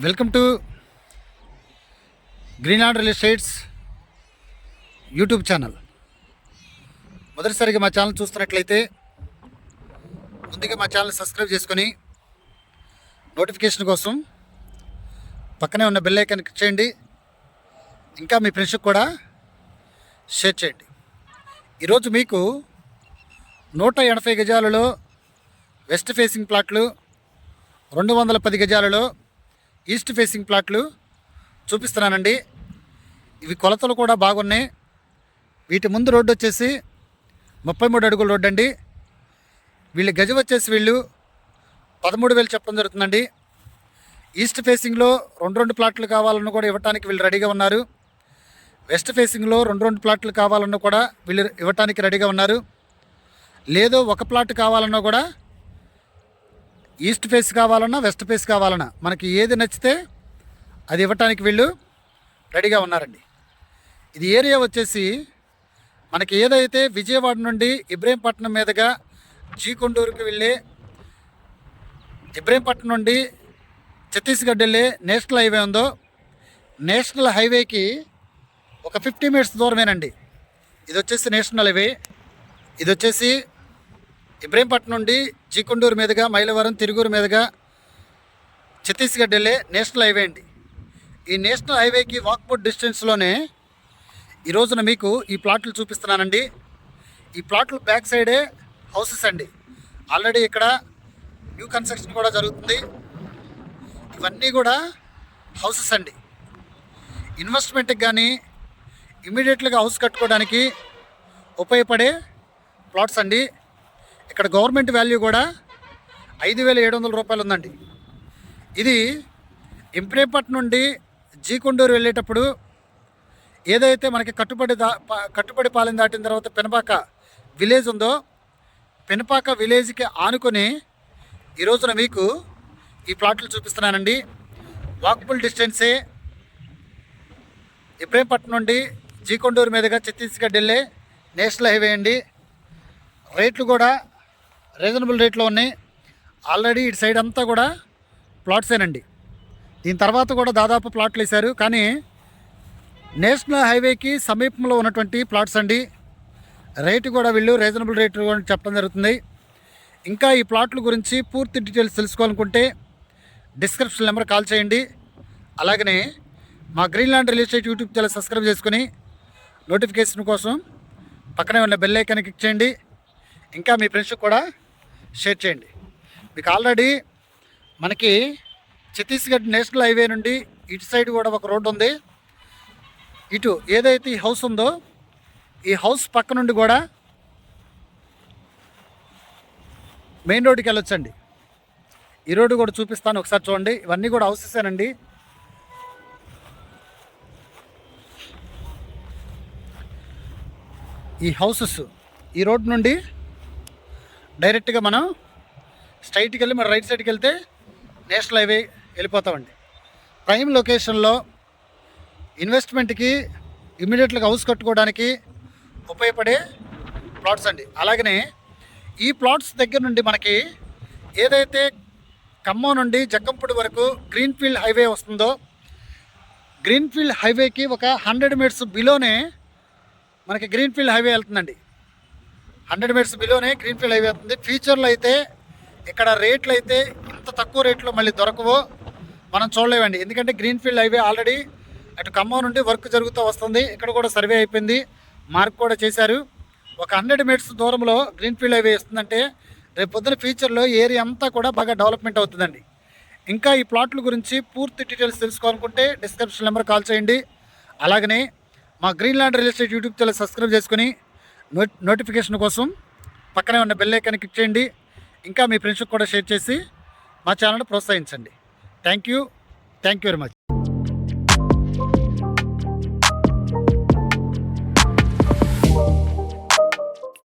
Welcome to Greenland real estates YouTube channel. మొదటిసారిగా మా channel చూస్తున్నట్లయితే ముందుగా మా ఛానల్ సబ్స్క్రైబ్ చేసుకొని నోటిఫికేషన్ కోసం పక్కనే ఉన్న బెల్ ఐకాన్ క్లిక్ చేయండి. ఇంకా మీ ఫ్రెండ్స్కి కూడా షేర్ చేయండి. ఈరోజు మీకు 180 గజాలలో వెస్ట్ ఫేసింగ్ ప్లాట్లు, 210 గజాలలో ఈస్ట్ ఫేసింగ్ ప్లాట్లు చూపిస్తున్నానండి. ఇవి కొలతలు కూడా బాగున్నాయి. వీటి ముందు రోడ్డు వచ్చేసి 33 అడుగుల రోడ్డు అండి. వీళ్ళ గజం వచ్చేసి వీళ్ళు 13,000 చెప్పడం జరుగుతుందండి. ఈస్ట్ ఫేసింగ్లో 2 ప్లాట్లు కావాలన్నా కూడా ఇవ్వటానికి వీళ్ళు రెడీగా ఉన్నారు. వెస్ట్ ఫేసింగ్లో 2 ప్లాట్లు కావాలన్నా కూడా వీళ్ళు ఇవ్వటానికి రెడీగా ఉన్నారు. లేదో ఒక ప్లాట్ కావాలన్నా కూడా ఈస్ట్ ఫేస్ కావాలన్నా వెస్ట్ ఫేస్ కావాలన్నా మనకి ఏది నచ్చితే అది ఇవ్వటానికి వీళ్ళు రెడీగా ఉన్నారండి. ఇది ఏరియా వచ్చేసి మనకి ఏదైతే విజయవాడ నుండి ఇబ్రహీంపట్నం మీదుగా జీకొండూరుకి వెళ్ళే, ఇబ్రహీంపట్నం నుండి ఛత్తీస్గఢ్ వెళ్ళే నేషనల్ హైవే ఉందో, నేషనల్ హైవేకి ఒక 50 మినిట్స్ దూరమేనండి. ఇది వచ్చేసి నేషనల్ హైవే. ఇది వచ్చేసి ఇబ్రహీంపట్నం నుండి జీకొండూరు మీదుగా మైలవరం తిరుగూరు మీదుగా ఛత్తీస్గఢ్ వెళ్ళే నేషనల్ హైవే అండి. ఈ నేషనల్ హైవేకి వాక్బుడ్ డిస్టెన్స్లోనే ఈ రోజున మీకు ఈ ప్లాట్లు చూపిస్తున్నానండి. ఈ ప్లాట్లు బ్యాక్ సైడే హౌసెస్ అండి. ఆల్రెడీ ఇక్కడ న్యూ కన్స్ట్రక్షన్ కూడా జరుగుతుంది. ఇవన్నీ కూడా హౌసెస్ అండి. ఇన్వెస్ట్మెంట్కి కానీ ఇమీడియట్గా హౌస్ కట్టుకోవడానికి ఉపయోగపడే ప్లాట్స్ అండి. ఇక్కడ గవర్నమెంట్ వాల్యూ కూడా 5,700 రూపాయలు ఉందండి. ఇది ఇబ్రహీంపట్నం నుండి జీకొండూరు వెళ్ళేటప్పుడు ఏదైతే మనకి కట్టుబడి పాలెం దాటిన తర్వాత పెనపాక విలేజ్ ఉందో, పెనపాక విలేజ్కి ఆనుకొని ఈ రోజున మీకు ఈ ప్లాట్లు చూపిస్తున్నానండి. వాకబుల్ డిస్టెన్సే. ఇబ్రహీంపట్నం నుండి జీకొండూరు మీదుగా ఛత్తీస్గఢ్ వెళ్ళే నేషనల్ హైవే అండి. రేట్లు కూడా రీజనబుల్ రేట్లో ఉన్నాయి. ఆల్రెడీ ఇటు సైడ్ అంతా కూడా ప్లాట్సేనండి. దీని తర్వాత కూడా దాదాపు ప్లాట్లు వేశారు, కానీ నేషనల్ హైవేకి సమీపంలో ఉన్నటువంటి ప్లాట్స్ అండి. రేటు కూడా వీళ్ళు రీజనబుల్ రేటు చెప్పడం జరుగుతుంది. ఇంకా ఈ ప్లాట్ల గురించి పూర్తి డీటెయిల్స్ తెలుసుకోవాలనుకుంటే డిస్క్రిప్షన్ నెంబర్ కాల్ చేయండి. అలాగనే మా Greenland real estate YouTube channel subscribe చేసుకుని నోటిఫికేషన్ కోసం పక్కనే ఉన్న బెల్ ఐకాన్ క్లిక్ చేయండి. ఇంకా మీ ఫ్రెండ్స్కి కూడా షేర్ చేయండి. మీకు ఆల్రెడీ మనకి ఛత్తీస్గఢ్ నేషనల్ హైవే నుండి ఇటు సైడ్ కూడా ఒక రోడ్డు ఉంది. ఇటు ఏదైతే ఈ హౌస్ ఉందో ఈ హౌస్ పక్క నుండి కూడా మెయిన్ రోడ్డుకి వెళ్ళొచ్చండి. ఈ రోడ్డు కూడా చూపిస్తాను, ఒకసారి చూడండి. ఇవన్నీ కూడా హౌసెసేనండి. ఈ హౌసెస్ ఈ రోడ్డు నుండి డైరెక్ట్గా మనం స్ట్రైట్కి వెళ్ళి మన రైట్ సైడ్కి వెళ్తే నేషనల్ హైవే వెళ్ళిపోతామండి. ప్రైమ్ లొకేషన్లో ఇన్వెస్ట్మెంట్కి ఇమ్మీడియట్గా హౌస్ కట్టుకోవడానికి ఉపయోగపడే ప్లాట్స్ అండి. అలాగనే ఈ ప్లాట్స్ దగ్గర నుండి మనకి ఏదైతే ఖమ్మం నుండి జక్కంపూడి వరకు గ్రీన్ఫీల్డ్ హైవే వస్తుందో, గ్రీన్ఫీల్డ్ హైవేకి ఒక 100 మీటర్స్ బిలోనే మనకి గ్రీన్ఫీల్డ్ హైవే వెళ్తుందండి. 100 మీటర్స్ బిలోనే గ్రీన్ఫీల్డ్ హైవే అవుతుంది. ఫ్యూచర్లో అయితే ఇక్కడ రేట్లు అయితే ఇంత తక్కువ రేట్లో మళ్ళీ దొరకవో మనం చూడలేమండి. ఎందుకంటే గ్రీన్ఫీల్డ్ హైవే ఆల్రెడీ అటు ఖమ్మం నుండి వర్క్ జరుగుతూ వస్తుంది. ఇక్కడ కూడా సర్వే అయిపోయింది, మార్క్ కూడా చేశారు. ఒక 100 మీటర్స్ దూరంలో గ్రీన్ఫీల్డ్ హైవే వస్తుందంటే రేపు పొద్దున ఫ్యూచర్లో ఏరియా అంతా కూడా బాగా డెవలప్మెంట్ అవుతుందండి. ఇంకా ఈ ప్లాట్ల గురించి పూర్తి డీటెయిల్స్ తెలుసుకోవాలనుకుంటే డిస్క్రిప్షన్ నెంబర్ కాల్ చేయండి. అలాగనే మా Greenland real estate YouTube channel subscribe చేసుకుని నోటిఫికేషన్ కోసం పక్కనే ఉన్న బెల్ ఐకాన్ క్లిక్ చేయండి. ఇంకా మీ ఫ్రెండ్స్కి కూడా షేర్ చేసి మా ఛానల్ని ప్రోత్సహించండి. Thank you very much.